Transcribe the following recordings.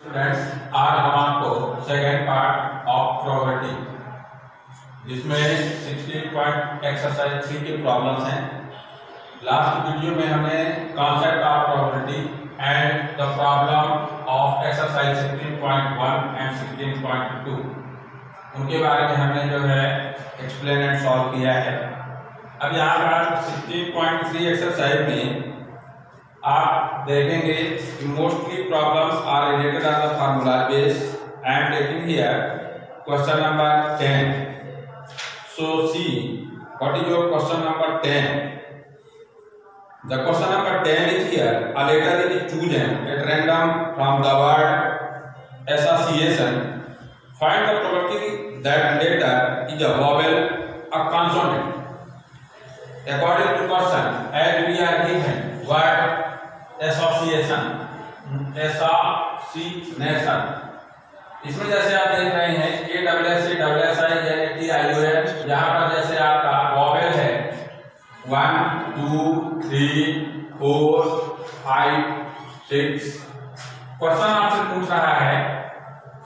Students, आज हम आपको सेकेंड पार्ट ऑफ प्रोबेबिलिटी जिसमें 16 एक्सरसाइज 3 की प्रॉब्लम्स हैं। लास्ट वीडियो में हमने concept of probability and the problem of exercise 16.1 and 16.2 उनके बारे में हमने जो है एक्सप्लेन एंड सॉल्व किया है। अब यहाँ पर 16.3 एक्सरसाइज में आप देखेंगे कि mostly problems are related on the formula base. I am taking here question number 10. So see what is your question number 10. The question number 10 is here. A letter is chosen at random from the word association. Find the probability that letter is a vowel, a consonant. According to question, as we are given word association, इसमें जैसे आप देख रहे हैं ASSIANTION, यहाँ पर जैसे आपका वॉवेल है 1 2 3 4 5 6। क्वेश्चन आपसे पूछ रहा है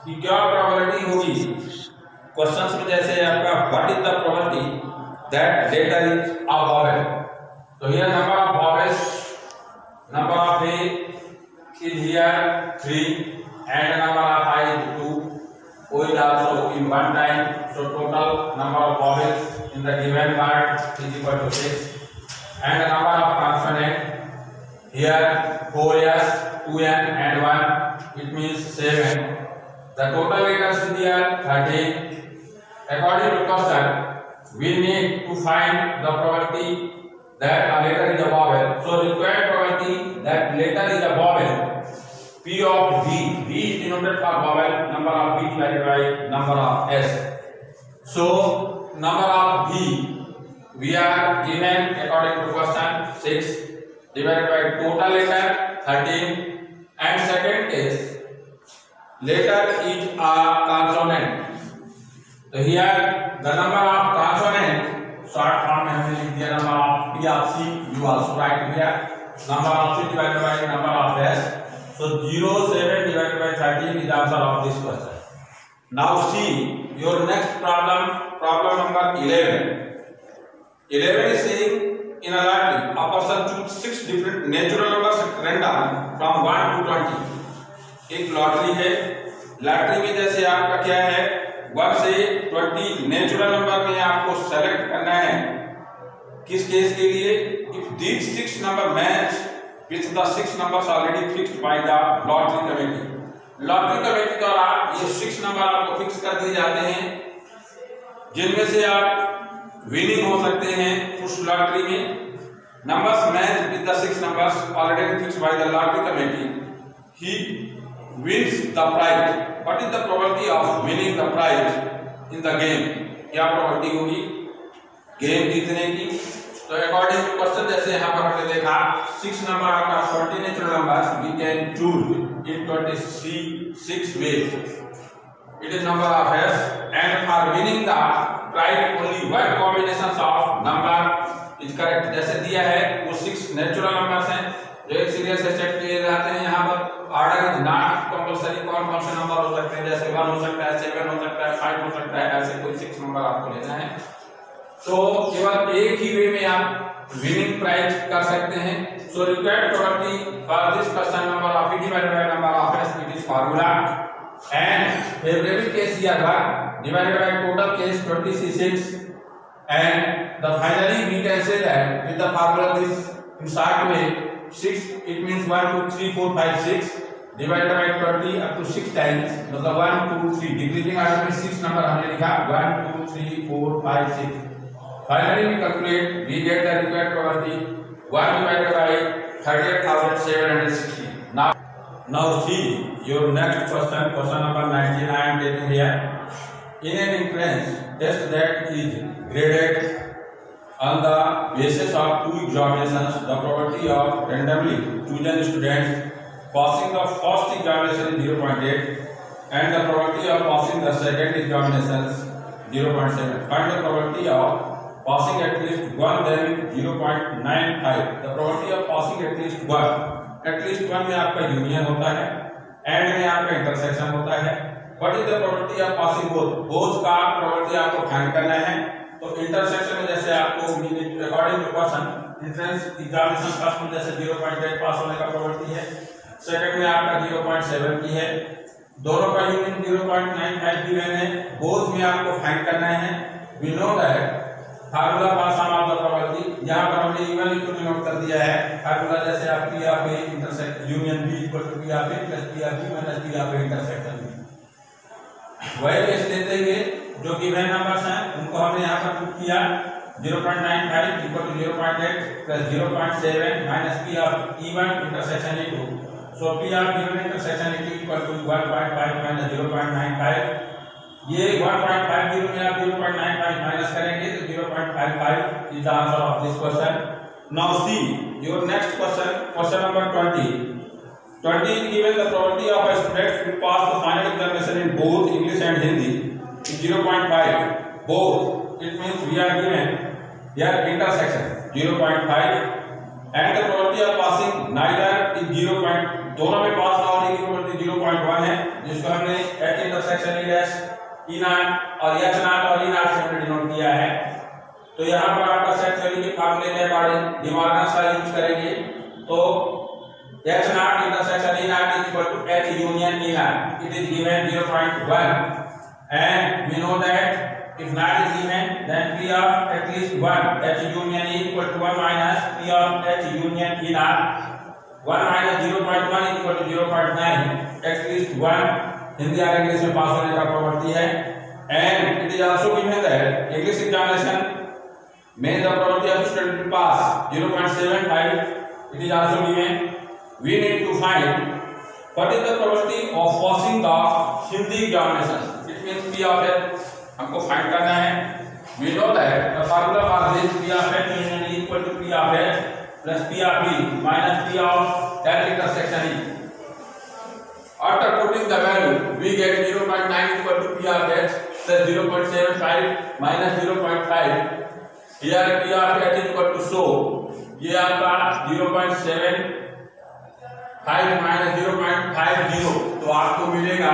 कि क्या प्रोबेबिलिटी होगी। क्वेश्चन में जैसे आपका what is the probability that letter is a vowel, तो here number of vowels, number of A is here 3 and number of I is 2. O is also in one time, so total number of vowels in the given word is equal to 6. And the number of consonant here 4S, 2N and 1, it means 7. The total letters is here 13. According to question, we need to find the probability that a letter is a vowel. So required probability that letter is a vowel, P of V. V is denoted for vowel, number of V divided by number of S. So number of V we are given according to question 6 divided by total letter 13, and second case letter is a consonant. So here the number of consonant short form में हमने लिख दिया number of P of C. You also write here number of C divided by number of S. So 0 7 divided by 13 is the answer of this question. Now see your next problem, problem number 11. 11 is saying in a lottery a person choose 6 different natural numbers at random from 1 to 20. एक lottery है, lottery में जैसे आपका क्या है 1 से 20 natural number में आपको सेलेक्ट करना है। किस केस के लिए? If these 6 number match with the 6 numbers already fixed by the lottery committee. Lottery committee द्वारा ये 6 नंबर आपको फिक्स कर दिए जाते हैं जिनमें से आप विनिंग हो सकते हैं उस लॉटरी में। Numbers match with the 6 numbers already fixed by the lottery committee, he wins the prize. What is the probability of winning the prize in the game? क्या probability होगी गेम जीतने की? तो अकॉर्डिंग टू क्वेश्चन जैसे यहाँ पर हमने देखा 6 नंबर आपका 40 natural numbers we can choose in 26 ways. It is number of S, and for winning the prize only one combination of number is correct. जैसे दिया है वो 6 नेचुरल नंबर्स हैं जो एक सीरियल से सेट किए जाते हैं। यहाँ पर ऑर्डर इज नॉट कंपल्सरी, कौन कौन से नंबर हो सकते हैं जैसे 1 हो सकता है, 7 हो सकता है, 5 हो सकता है, ऐसे कोई 6 नंबर आपको लेना है। तो केवल एक ही वे में आप विनिंग प्राइज कर सकते हैं। सो required probability for this question number of E divided by number of S, it is formula, and favorable case here 1 divided by total case 26, and the finally we can say that with the formula this in short way 6 it means 1 2 3 4 5 6 divided by 20 up to 6 times, मतलब 1 2 3 decreasing order में 6 number हमने लिखा 1 2 3 4 5 6। Finally we calculate, we get the required probability 1 divided by 38,760. Now see your next question, question number 19. I am taking here. In an entrance test that is graded on the basis of 2 examinations, the probability of randomly chosen students passing the first examination is 0.8 and the probability of passing the second examination is 0.7. Find the probability of passing at least one, then with 0.95. The probability of passing at least one में आपका union होता है and में आपका intersection होता है। What is the probability of passing both, both का probability आपको फाइंड करना है। तो इंटरसेक्शन में जैसे आपको according to question entrance examination first में जैसे 0.8 पास होने का प्रोबेबिलिटी है, सेकंड में आपका 0.7 की है, दोनों का यूनियन 0.95 गिवन है, बोथ में आपको फाइंड करना है। We know that formula for sum of the probability, यहां पर हमने इवन इक्वल नोट कर दिया है। फार्मूला जैसे आप P of A intersect union B equal to P of A plus P of B minus P of A intersection B, वही case लेते हुए जो गिवन नंबर्स हैं उनको हमने यहां पर पुट किया 0.95 equal to 0.8 plus 0.7 minus P of E1 intersection E2। So P of E1 intersection E2 equal to 1.5 minus 0.95। ये 1.50 में आप 0.95 माइनस करेंगे तो 0.55 is the answer of this question. Now see your next question, question number 20 is given the probability of a student to pass the final examination in both English and Hindi is 0.5 both, it means we are given here intersection 0.5 and the probability of passing neither is 0. दोनों में पास ना होने की probability 0.1 है, जिसको हमने at intersection E dash E not और H not और ई नॉट से हमने डिनोट किया है। तो यहाँ पर आपका सेट थ्योरी के फार्मूले के अकॉर्डिंग डिमॉर्गन का यूज करेंगे। तो H naught intersection E naught is equal to H union E naught. It is given 0.1, and we know that if naught is given, then P of at least 1 H union E equal to 1 minus P of H union E naught. 1 minus 0.1 is equal to 0.9. At least 1 Hindi और English में पास होने का probability है। And it is also given that English examination में the probability of student to pass 0.75. It is also given. We need to find what is the probability of passing the Hindi examination. It means P of H हमको find करना है। We know that the formula for this P of H union is equal to P of H plus P of B minus P of that intersection E. After putting the value, we get 0.9 equal to P of H plus 0.75 minus 0.5. Here P of H is equal to so ये आपका 0.7 5 minus 0.50 तो आपको मिलेगा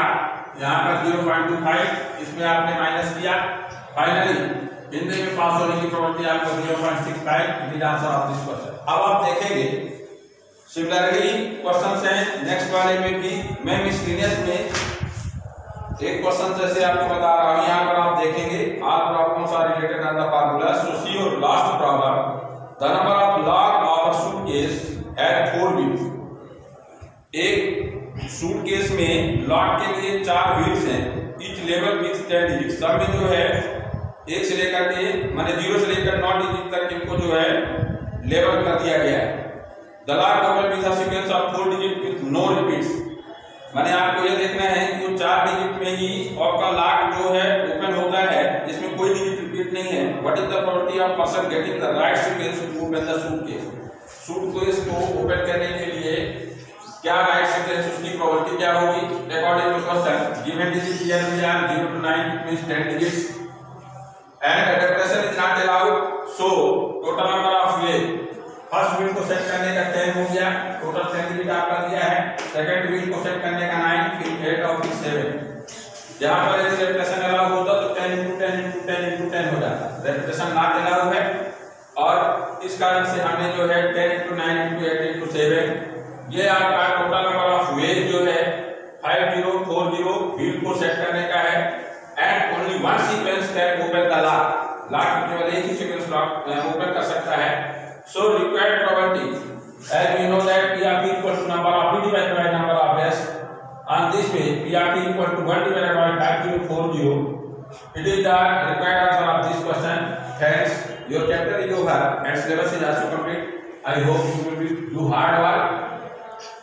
यहाँ पर 0.25, इसमें आपने minus किया। फाइनली हिंदी में पास होने की प्रोबेबिलिटी आपको 0.65 it is answer of this question. अब आप देखेंगे सिमिलरली क्वेश्चन है नेक्स्ट वाले में भी। मैं मिसलिनियस में एक क्वेश्चन जैसे आपको बता रहा हूँ, यहाँ पर आप देखेंगे all problems are related on the formula. So see your last problem, the number of log of a suitcase had 4 wheels. एक सूटकेस में लॉट के लिए 4 व्हील्स हैं, ईच लेवल विथ 10 डिजिट। सब में जो है 1 से लेकर के माने 0 से लेकर 9 डिजिट तक इनको जो है लेवल कर दिया गया है। The lot open with a sequence of 4 digit with no repeats. माने आपको ये देखना है कि वो 4 डिजिट में ही आपका लॉट जो है ओपन होता है, जिसमें कोई डिजिट रिपीट नहीं है। What is the probability of person getting the right sequence to open the suitcase. Suitcase को ओपन करने के लिए क्या राइट सीक्वेंस उसकी प्रोबेबिलिटी क्या होगी according to question. Given digit here we are 0 to 9 it means 10 digits and adaptation is not allowed. So total number of wheel, first wheel को set करने का 10 हो गया, टोटल 10 डिजिट आपका दिया है। सेकंड व्हील को सेट करने का 9, फिर 8 और फिर 7। जहां पर यदि एडेप्टेशन अलाउ होता तो 10 * 10 * 10 * 10 हो जाता। एडेप्टेशन नॉट अलाउ है और इस कारण से हमने जो है 10 * 9 * 8 * 7 ये आपका टोटल नंबर ऑफ वेज जो है 5040 व्हील को सेट करने का है। And only one sequence can open the lock. Lock केवल एक ही सीक्वेंस लॉक ओपन कर सकता है। So required probability as we know that P of E equal to number of B divided by number of S. On this way P of E equal to 1 divided by 5040. It is the required answer of this question. Thanks. Your chapter is over and syllabus is also complete. I hope you will do hard work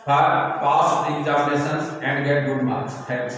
for pass the examinations and get good marks. Thanks.